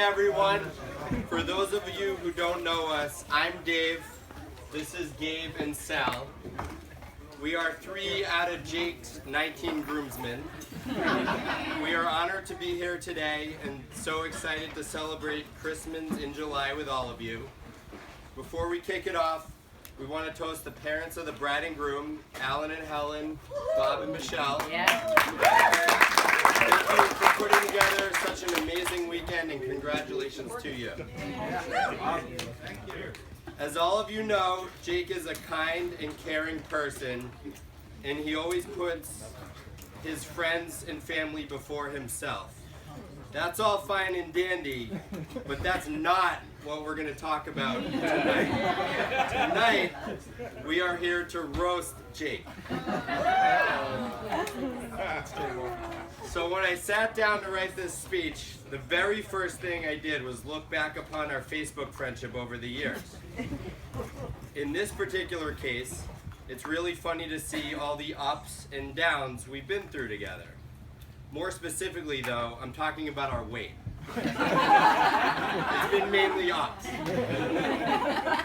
everyone. For those of you who don't know us, I'm Dave. This is Gabe and Sal. We are 3 out of Jake's 19 groomsmen. We are honored to be here today and so excited to celebrate Christmas in July with all of you. Before we kick it off, we want to toast the parents of the bride and groom, Alan and Helen, Bob and Michelle. Thank you for putting together such an amazing weekend, and congratulations to you. Thank you. As all of you know, Jake is a kind and caring person, and he always puts his friends and family before himself. That's all fine and dandy, but that's not what we're going to talk about tonight. Tonight, we are here to roast Jake. So when I sat down to write this speech, the very first thing I did was look back upon our Facebook friendship over the years. In this particular case, it's really funny to see all the ups and downs we've been through together. More specifically, though, I'm talking about our weight. It's been mainly ups.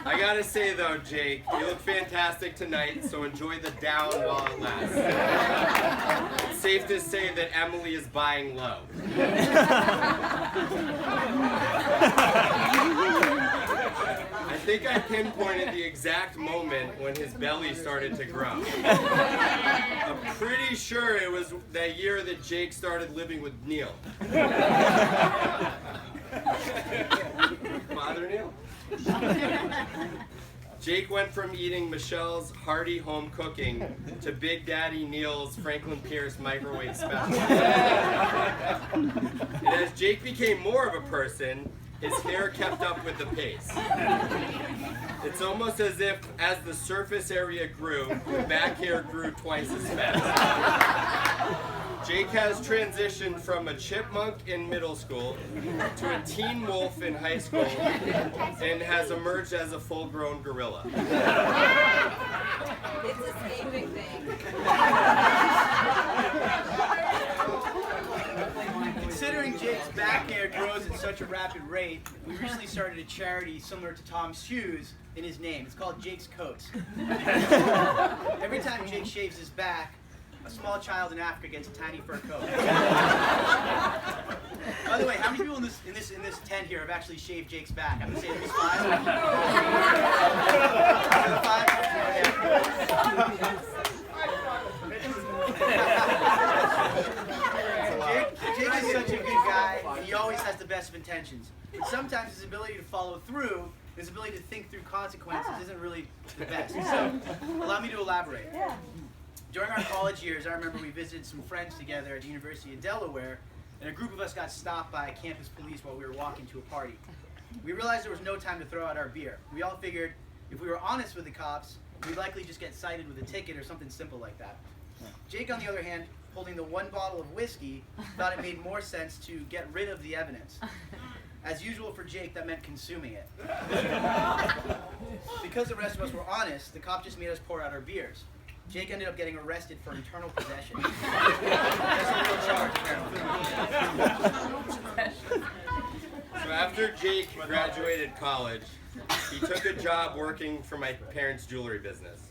I gotta say, though, Jake, you look fantastic tonight, so enjoy the down while it lasts. It's safe to say that Emily is buying low. I think I pinpointed the exact moment when his belly started to grow. I'm pretty sure it was that year that Jake started living with Neil. Father Neil? Jake went from eating Michelle's hearty home cooking to Big Daddy Neil's Franklin Pierce microwave special. And as Jake became more of a person, his hair kept up with the pace. It's almost as if, as the surface area grew, the back hair grew twice as fast. Jake has transitioned from a chipmunk in middle school to a teen wolf in high school and has emerged as a full-grown gorilla. It's a escaping thing. Considering Jake's back hair grows at such a rapid rate, we recently started a charity similar to Tom's shoes in his name. It's called Jake's Coats. Every time Jake shaves his back, a small child in Africa gets a tiny fur coat. By the way, how many people in this tent here have actually shaved Jake's back? I'm gonna say at least 5. 5? Jake is such a good guy, and he always has the best of intentions. But sometimes his ability to follow through, his ability to think through consequences isn't really the best. So, allow me to elaborate. During our college years, I remember we visited some friends together at the University of Delaware, and a group of us got stopped by campus police while we were walking to a party. We realized there was no time to throw out our beer. We all figured if we were honest with the cops, we'd likely just get cited with a ticket or something simple like that. Jake, on the other hand, holding the one bottle of whiskey, thought it made more sense to get rid of the evidence. As usual for Jake, that meant consuming it. Because the rest of us were honest, the cop just made us pour out our beers. Jake ended up getting arrested for internal possession. That's a real charge, apparently. So after Jake graduated college, he took a job working for my parents' jewelry business.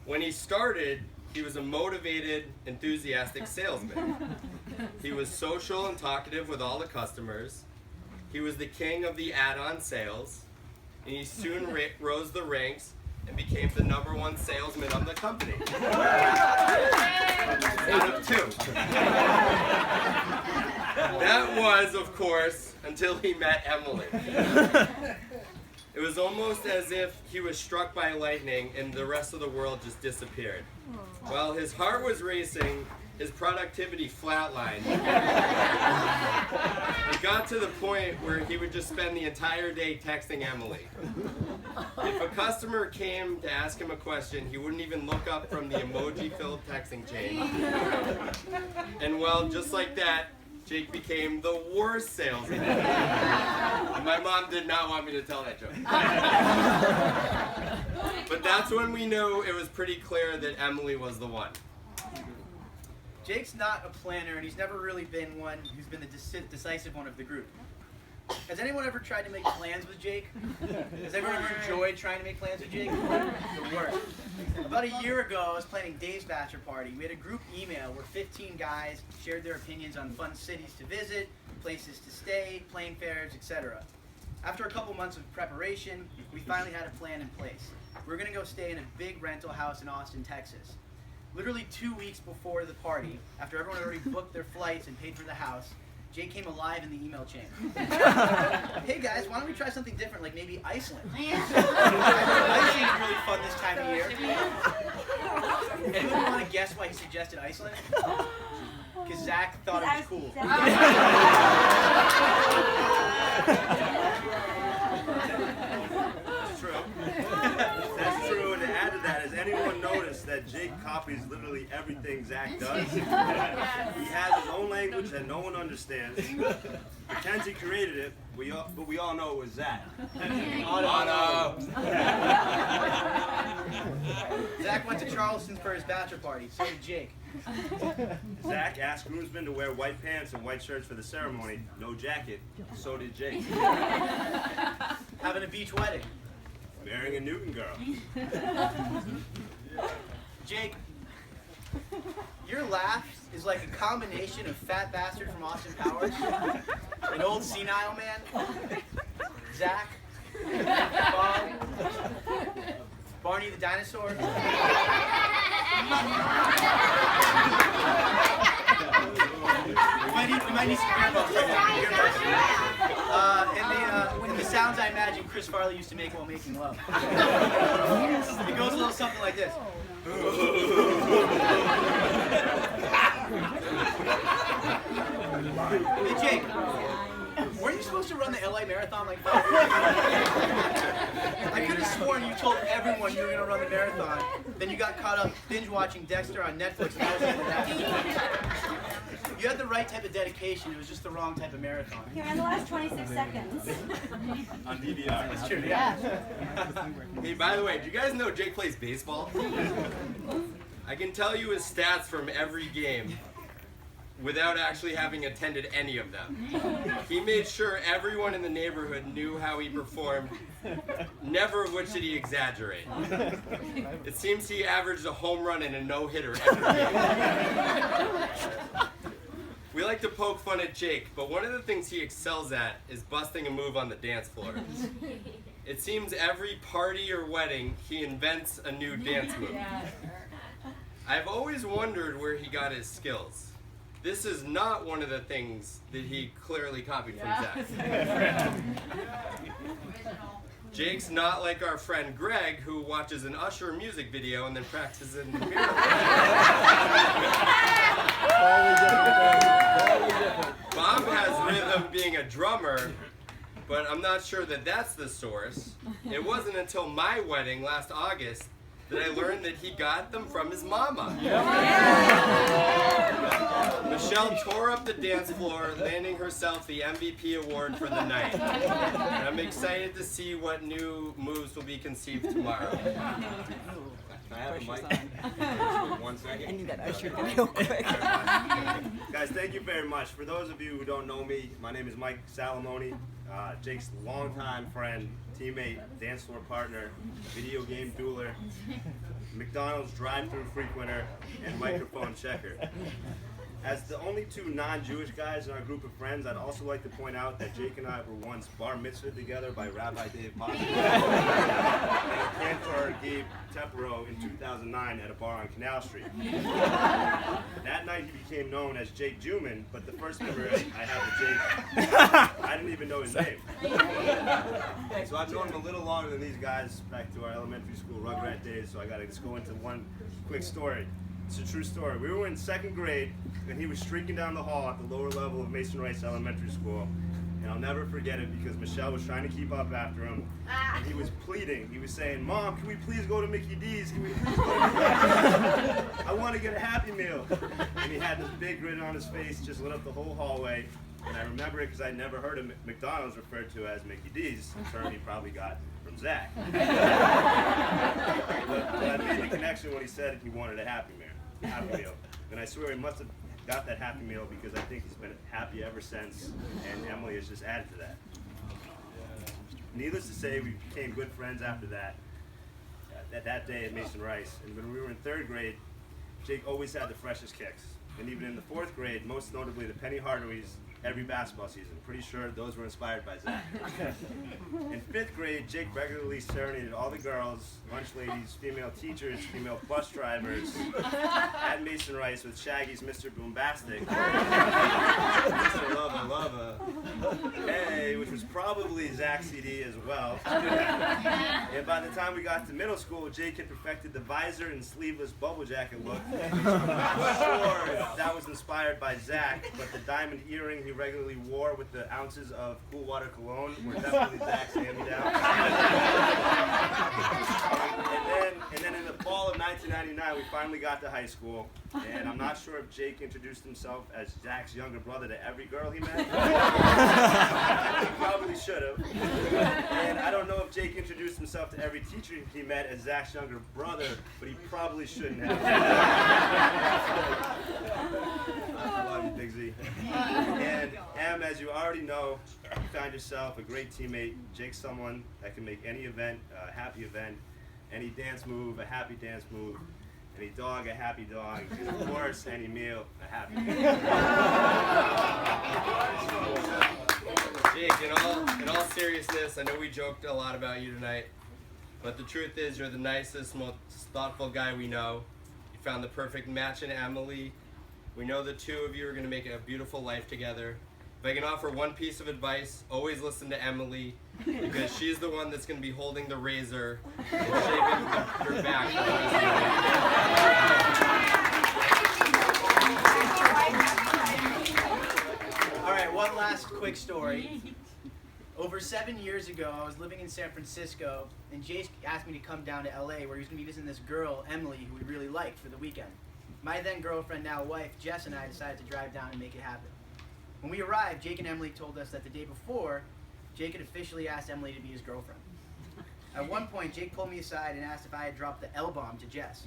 When he started, he was a motivated, enthusiastic salesman. He was social and talkative with all the customers. He was the king of the add-on sales, and he soon rose the ranks and became the #1 salesman of the company. Out of 2. That was, of course, until he met Emily. It was almost as if he was struck by lightning and the rest of the world just disappeared. While his heart was racing, his productivity flatlined. It got to the point where he would just spend the entire day texting Emily. If a customer came to ask him a question, he wouldn't even look up from the emoji-filled texting chain. And well, just like that, Jake became the worst salesman. My mom did not want me to tell that joke. But that's when we knew it was pretty clear that Emily was the one. Jake's not a planner, and he's never really been one who's been the decisive one of the group. Has anyone ever tried to make plans with Jake? Has everyone ever enjoyed trying to make plans with Jake? The worst. About a year ago, I was planning Dave's bachelor party. We had a group email where 15 guys shared their opinions on fun cities to visit, places to stay, plane fares, etc. After a couple months of preparation, we finally had a plan in place. We were going to go stay in a big rental house in Austin, Texas. Literally 2 weeks before the party, after everyone had already booked their flights and paid for the house, Jake came alive in the email chain. Hey guys, why don't we try something different, like maybe Iceland? Iceland is really fun this time of year. Anyone want to guess why he suggested Iceland? Because Zach thought it was cool. That's true. That's true. And to add to that, has anyone noticed that Jake copies literally everything Zach does? He has his own language that no one understands. Pretends he created it, but we all know it was Zach. Zach went to Charleston for his bachelor party. So did Jake. Zach asked groomsmen to wear white pants and white shirts for the ceremony. No jacket. So did Jake. Having a beach wedding. Marrying a Newton girl. Jake, your laugh is like a combination of Fat Bastard from Austin Powers, an old senile man, Zach, Bob, Barney the dinosaur. We might need some earbuds right now. And the sounds I imagine Chris Farley used to make while making love. It goes a little something like this. Hey Jake, weren't you supposed to run the LA Marathon like 5 years ago? I could have sworn you told everyone you were going to run the marathon. Then you got caught up binge watching Dexter on Netflix. And that was the end of that. You had the right type of dedication. It was just the wrong type of marathon. Here in the last 26 seconds. On DVR. That's true, yeah. Hey, by the way, do you guys know Jake plays baseball? I can tell you his stats from every game without actually having attended any of them. He made sure everyone in the neighborhood knew how he performed. Never of which did he exaggerate. It seems he averaged a home run and a no-hitter every game. We like to poke fun at Jake, but one of the things he excels at is busting a move on the dance floor. It seems every party or wedding, he invents a new dance move. I've always wondered where he got his skills. This is not one of the things that he clearly copied from Zach. Jake's not like our friend Greg, who watches an Usher music video and then practices in the mirror. Bob has rhythm being a drummer, but I'm not sure that that's the source. It wasn't until my wedding last August that I learned that he got them from his mama. Michelle tore up the dance floor, landing herself the MVP award for the night. And I'm excited to see what new moves will be conceived tomorrow. Can I have a mic? 1 second. I need that Usher video quick. Guys, thank you very much. For those of you who don't know me, my name is Mike Salamone, Jake's longtime friend, teammate, dance floor partner, video game dueler, McDonald's drive-thru frequenter, and microphone checker. As the only two non-Jewish guys in our group of friends, I'd also like to point out that Jake and I were once bar mitzvahed together by Rabbi Dave Potter and Cantor Gabe Tepero in 2009 at a bar on Canal Street. That night he became known as Jake Juman, but the first memory I have of Jake, I didn't even know his name. So I've known him a little longer than these guys, back to our elementary school Rugrat days, so I gotta just go into one quick story. It's a true story. We were in 2nd grade, and he was streaking down the hall at the lower level of Mason Rice Elementary School. And I'll never forget it because Michelle was trying to keep up after him. And he was pleading. He was saying, "Mom, can we please go to Mickey D's? Can we please go to Mickey D's? I want to get a Happy Meal." And he had this big grin on his face, just lit up the whole hallway. And I remember it because I'd never heard of McDonald's referred to as Mickey D's, a term he probably got from Zach. But I made the connection when he said he wanted a Happy Meal. And I swear he must have got that Happy Meal because I think he's been happy ever since, and Emily has just added to that. Needless to say, we became good friends after that day at Mason Rice. And when we were in 3rd grade, Jake always had the freshest kicks. And even in the 4th grade, most notably the Penny Harderies, every basketball season. Pretty sure those were inspired by Zach. In 5th grade, Jake regularly serenaded all the girls, lunch ladies, female teachers, female bus drivers at Mason Rice with Shaggy's Mr. Boombastic. Mr. Lover Lover. Hey, which was probably Zach's CD as well. And by the time we got to middle school, Jake had perfected the visor and sleeveless bubble jacket look. I'm not sure if that was inspired by Zach, but the diamond earring he regularly wore with the ounces of Cool Water cologne were definitely Zach's hand-me-down. and then in the fall of 1999, we finally got to high school, and I'm not sure if Jake introduced himself as Zach's younger brother to every girl he met. He probably should have. And I don't know if Jake introduced himself to every teacher he met as Zach's younger brother, but he probably shouldn't have. I love you, Big Z. And Em, as you already know, you found yourself a great teammate. Jake's someone that can make any event a happy event, any dance move a happy dance move, any dog a happy dog, and of course, any meal a happy meal. Jake, in all seriousness, I know we joked a lot about you tonight, but the truth is you're the nicest, most thoughtful guy we know. You found the perfect match in Emily. We know the two of you are going to make a beautiful life together. If I can offer one piece of advice, always listen to Emily, because she's the one that's going to be holding the razor and shaving your back. All right, one last quick story. Over 7 years ago, I was living in San Francisco, and Jake asked me to come down to LA where he was going to be visiting this girl, Emily, who we really liked, for the weekend. My then girlfriend, now wife, Jess, and I decided to drive down and make it happen. When we arrived, Jake and Emily told us that the day before, Jake had officially asked Emily to be his girlfriend. At one point, Jake pulled me aside and asked if I had dropped the L-bomb to Jess.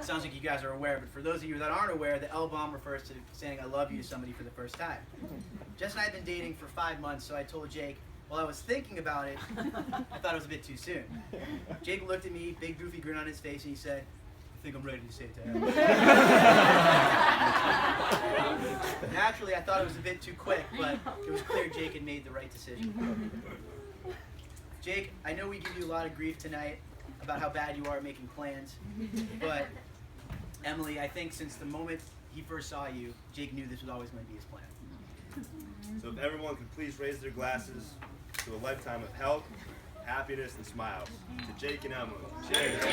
Sounds like you guys are aware, but for those of you that aren't aware, the L-bomb refers to saying I love you to somebody for the first time. Jess and I had been dating for 5 months, so I told Jake, while I was thinking about it, I thought it was a bit too soon. Jake looked at me, big goofy grin on his face, and he said, I think I'm ready to say it to Emily. Naturally, I thought it was a bit too quick, but it was clear Jake had made the right decision. Jake, I know we give you a lot of grief tonight about how bad you are at making plans, but Emily, I think since the moment he first saw you, Jake knew this was always going to be his plan. So if everyone could please raise their glasses to a lifetime of health, happiness, and smiles. To Jake and Emily. Cheers.